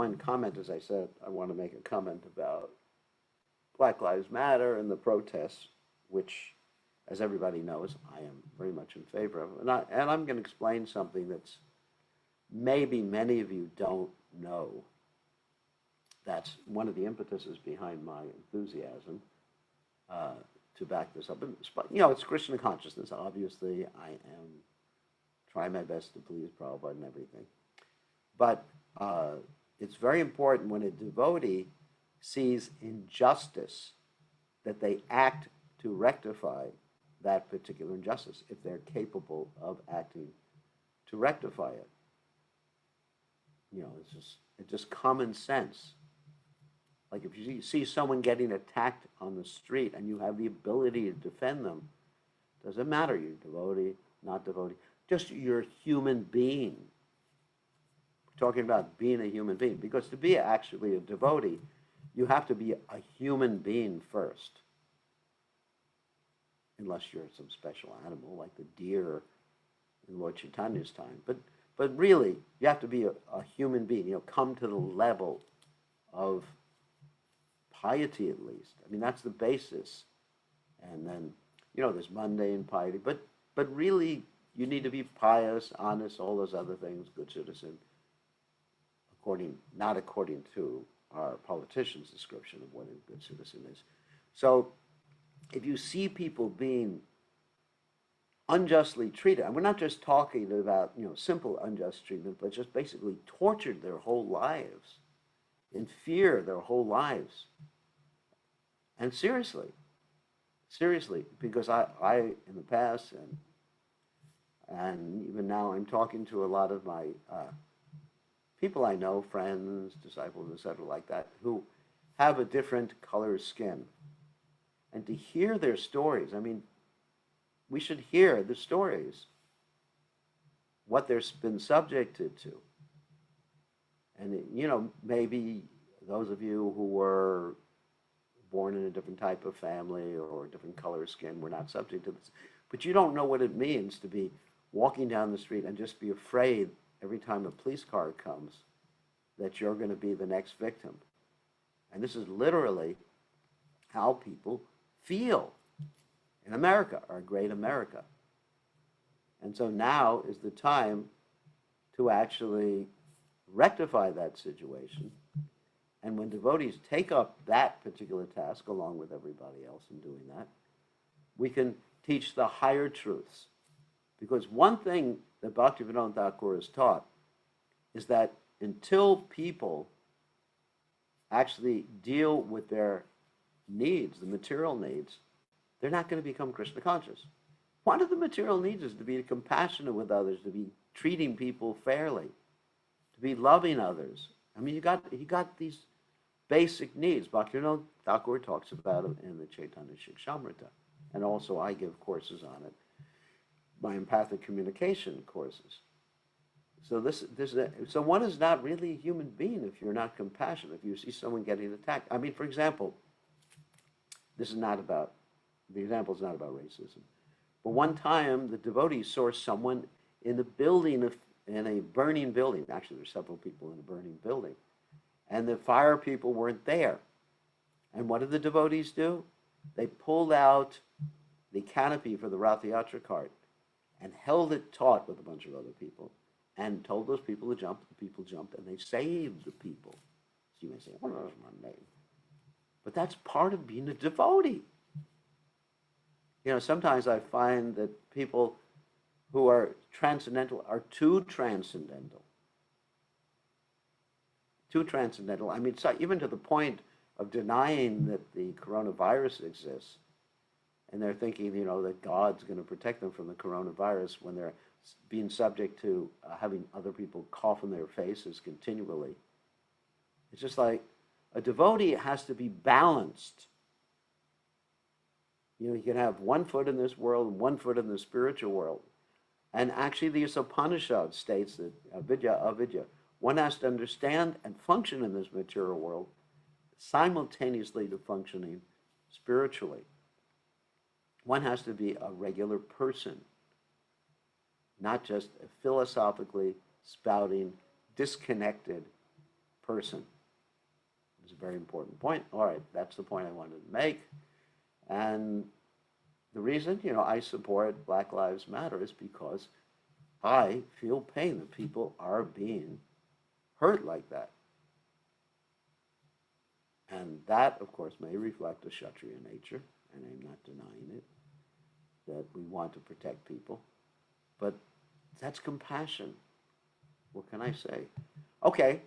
one comment, as I said, I want to make a comment about Black Lives Matter and the protests, which, as everybody knows, I am very much in favor of. And I'm going to explain something that's maybe many of you don't know. That's one of the impetuses behind my enthusiasm to back this up. But, it's Krishna consciousness. Obviously, I am trying my best to please Prabhupada and everything. But it's very important when a devotee sees injustice that they act to rectify that particular injustice, if they're capable of acting to rectify it. It's just common sense. Like if you see someone getting attacked on the street and you have the ability to defend them, doesn't matter you're devotee, not devotee, just you're a human being. We're talking about being a human being, because to be actually a devotee, you have to be a human being first. Unless you're some special animal like the deer in Lord Chaitanya's time. But really, you have to be a human being, come to the level of piety at least. I mean, that's the basis. And then, there's mundane piety. But really, you need to be pious, honest, all those other things, good citizen, not according to our politician's description of what a good citizen is. So if you see people being unjustly treated, and we're not just talking about simple unjust treatment, but just basically tortured their whole lives, in fear their whole lives, and seriously, because I in the past and even now I'm talking to a lot of my people I know, friends, disciples, etc., like that, who have a different color skin. And to hear their stories, I mean, we should hear the stories, what they've been subjected to. And, maybe those of you who were born in a different type of family or a different color skin were not subject to this. But you don't know what it means to be walking down the street and just be afraid every time a police car comes that you're going to be the next victim. And this is literally how people feel in America, our great America. And so now is the time to actually rectify that situation. And when devotees take up that particular task along with everybody else in doing that, we can teach the higher truths. Because one thing that Bhaktivinoda Thakur has taught is that until people actually deal with their needs, the material needs, they're not going to become Krishna conscious. One of the material needs is to be compassionate with others, to be treating people fairly, to be loving others. I mean, you got these basic needs. Bhaktivinoda Thakur talks about them in the Chaitanya Shikshamrita, and also I give courses on it, my empathic communication courses. So so one is not really a human being if you're not compassionate. If you see someone getting attacked, I mean, for example, the example is not about racism. But one time, the devotees saw someone in a burning building. Actually, there's several people in a burning building. And the fire people weren't there. And what did the devotees do? They pulled out the canopy for the Rath Yatra cart and held it taut with a bunch of other people and told those people to jump. The people jumped, and they saved the people. So you may say, well, that's my name. But that's part of being a devotee. Sometimes I find that people who are transcendental are too transcendental. Too transcendental. I mean, so even to the point of denying that the coronavirus exists. And they're thinking, that God's going to protect them from the coronavirus when they're being subject to having other people cough in their faces continually. It's just like a devotee has to be balanced. You can have one foot in this world and one foot in the spiritual world. And actually, the Upanishad states that avidya, one has to understand and function in this material world simultaneously to functioning spiritually. One has to be a regular person, not just a philosophically spouting, disconnected person. It's a very important point. All right, that's the point I wanted to make. And the reason, I support Black Lives Matter is because I feel pain that people are being hurt like that. And that, of course, may reflect a Kshatriya nature, and I'm not denying it, that we want to protect people. But that's compassion. What can I say? Okay,